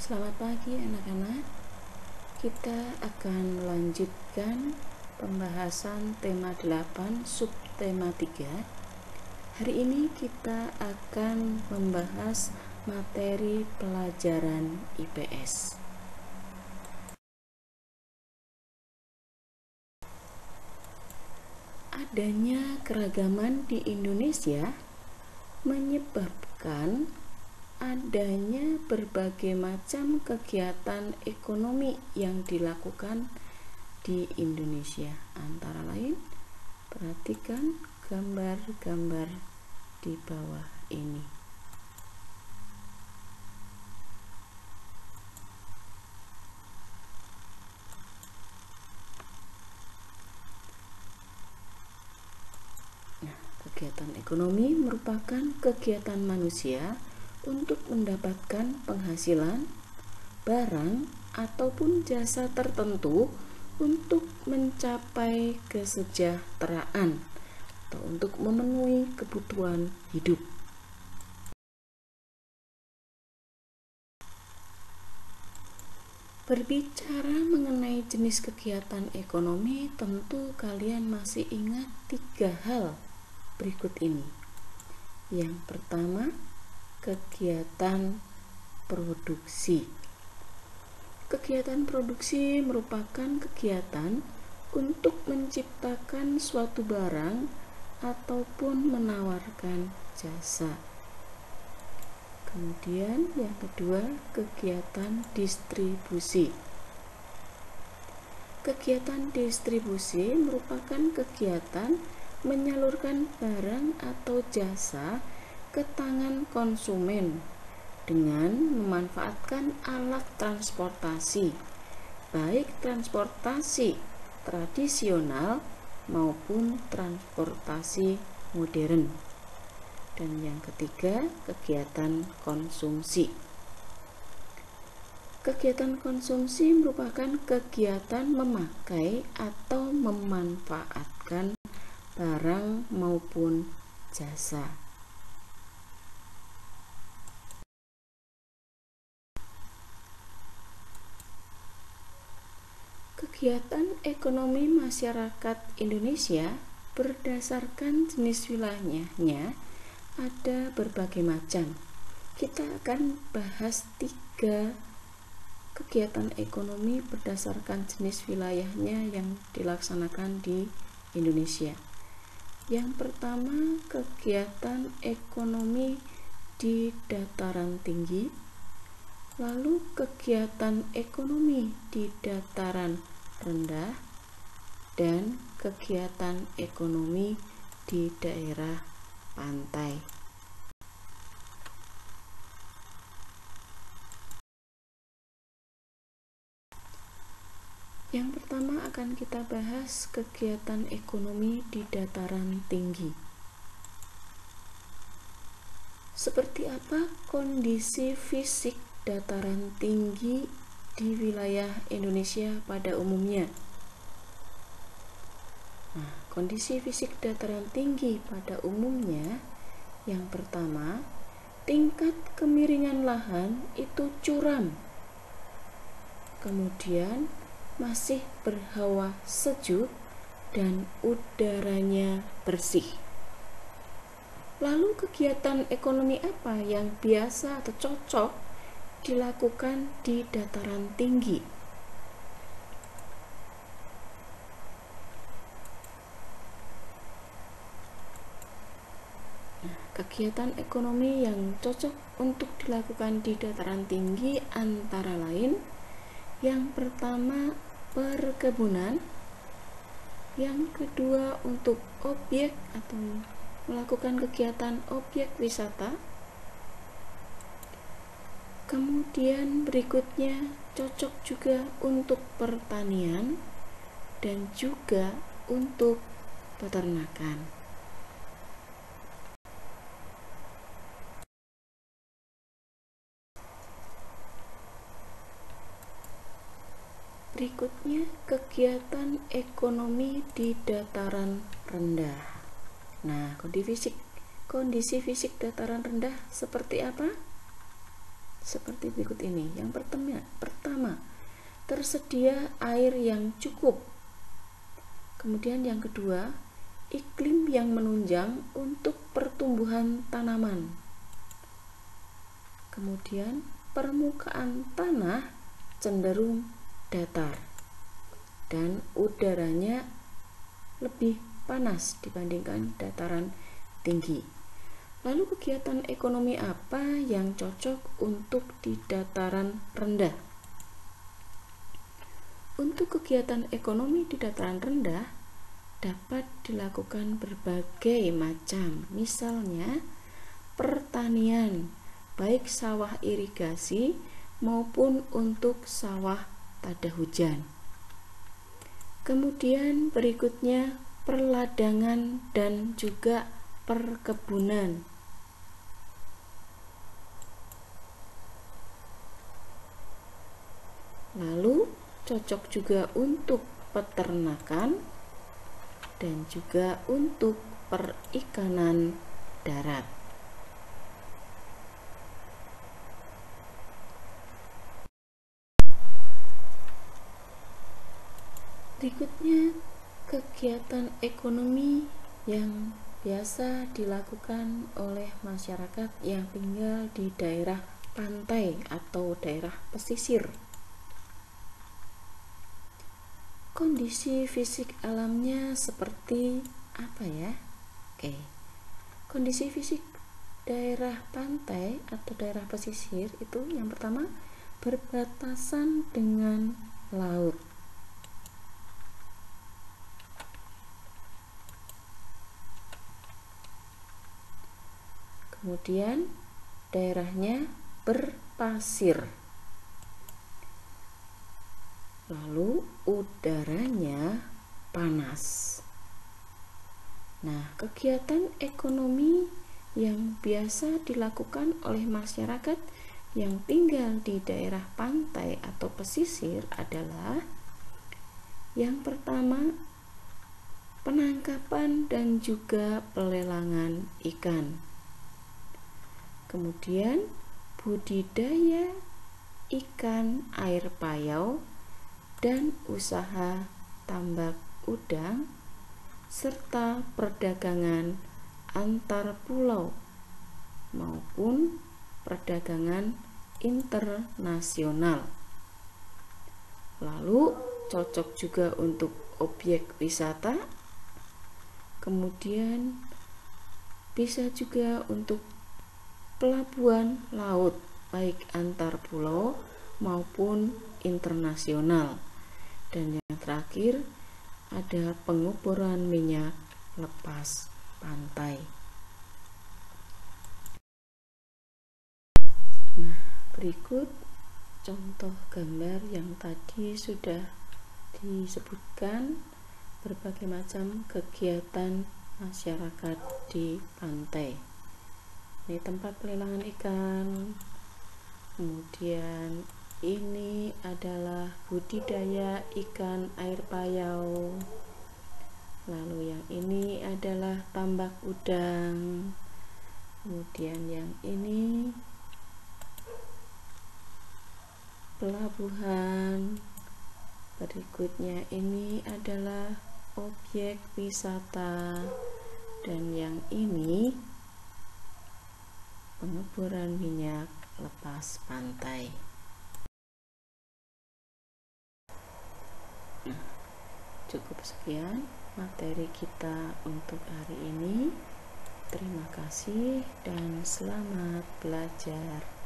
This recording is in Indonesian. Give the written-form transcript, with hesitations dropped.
Selamat pagi anak-anak. Kita akan melanjutkan pembahasan tema 8 subtema 3. Hari ini kita akan membahas materi pelajaran IPS. Adanya keragaman di Indonesia menyebabkan adanya berbagai macam kegiatan ekonomi yang dilakukan di Indonesia. Antara lain, perhatikan gambar-gambar di bawah ini. Kegiatan ekonomi merupakan kegiatan manusia untuk mendapatkan penghasilan, barang, ataupun jasa tertentu untuk mencapai kesejahteraan atau untuk memenuhi kebutuhan hidup. Berbicara mengenai jenis kegiatan ekonomi, tentu kalian masih ingat 3 hal berikut ini. Yang pertama, kegiatan produksi. Kegiatan produksi merupakan kegiatan untuk menciptakan suatu barang ataupun menawarkan jasa. Kemudian yang kedua, kegiatan distribusi. Kegiatan distribusi merupakan kegiatan menyalurkan barang atau jasa ke tangan konsumen dengan memanfaatkan alat transportasi, baik transportasi tradisional maupun transportasi modern. Dan yang ketiga, kegiatan konsumsi. Kegiatan konsumsi merupakan kegiatan memakai atau memanfaatkan barang maupun jasa. Kegiatan ekonomi masyarakat Indonesia berdasarkan jenis wilayahnya ada berbagai macam. Kita akan bahas 3 kegiatan ekonomi berdasarkan jenis wilayahnya yang dilaksanakan di Indonesia. Yang pertama, kegiatan ekonomi di dataran tinggi, lalu kegiatan ekonomi di dataran rendah, dan kegiatan ekonomi di daerah pantai. Yang pertama akan kita bahas kegiatan ekonomi di dataran tinggi. Seperti apa kondisi fisik dataran tinggi di wilayah Indonesia pada umumnya? Kondisi fisik dataran tinggi pada umumnya, yang pertama, tingkat kemiringan lahan itu curam. Kemudian masih berhawa sejuk dan udaranya bersih. Lalu kegiatan ekonomi apa yang biasa atau cocok dilakukan di dataran tinggi? Kegiatan ekonomi yang cocok untuk dilakukan di dataran tinggi antara lain, yang pertama perkebunan, yang kedua untuk objek atau melakukan kegiatan objek wisata, kemudian berikutnya cocok juga untuk pertanian dan juga untuk peternakan. Berikutnya, kegiatan ekonomi di dataran rendah. Nah, kondisi fisik dataran rendah seperti apa? seperti berikut ini. Yang pertama, tersedia air yang cukup. Kemudian yang kedua, iklim yang menunjang untuk pertumbuhan tanaman. Kemudian permukaan tanah cenderung datar dan udaranya lebih panas dibandingkan dataran tinggi. Lalu kegiatan ekonomi apa yang cocok untuk di dataran rendah? Untuk kegiatan ekonomi di dataran rendah dapat dilakukan berbagai macam, misalnya pertanian, baik sawah irigasi maupun untuk sawah tada hujan. Kemudian berikutnya perladangan dan juga perkebunan. Lalu cocok juga untuk peternakan dan juga untuk perikanan darat. Berikutnya, kegiatan ekonomi yang biasa dilakukan oleh masyarakat yang tinggal di daerah pantai atau daerah pesisir. Kondisi fisik alamnya seperti apa ya? Oke. Kondisi fisik daerah pantai atau daerah pesisir itu yang pertama berbatasan dengan laut. Kemudian daerahnya berpasir. Lalu udaranya panas. Nah, kegiatan ekonomi yang biasa dilakukan oleh masyarakat yang tinggal di daerah pantai atau pesisir adalah yang pertama, penangkapan dan juga pelelangan ikan. Kemudian budidaya ikan air payau dan usaha tambak udang serta perdagangan antar pulau maupun perdagangan internasional. Lalu cocok juga untuk objek wisata, kemudian bisa juga untuk pelabuhan laut baik antar pulau maupun internasional. Dan yang terakhir ada penguburan minyak lepas pantai. Nah, berikut contoh gambar yang tadi sudah disebutkan berbagai macam kegiatan masyarakat di pantai. Ini tempat pelelangan ikan. Kemudian ini adalah budidaya ikan air payau. Lalu yang ini adalah tambak udang. Kemudian yang ini pelabuhan. Berikutnya ini adalah objek wisata. Dan yang ini penguburan minyak lepas pantai. Cukup sekian materi kita untuk hari ini. Terima kasih dan selamat belajar.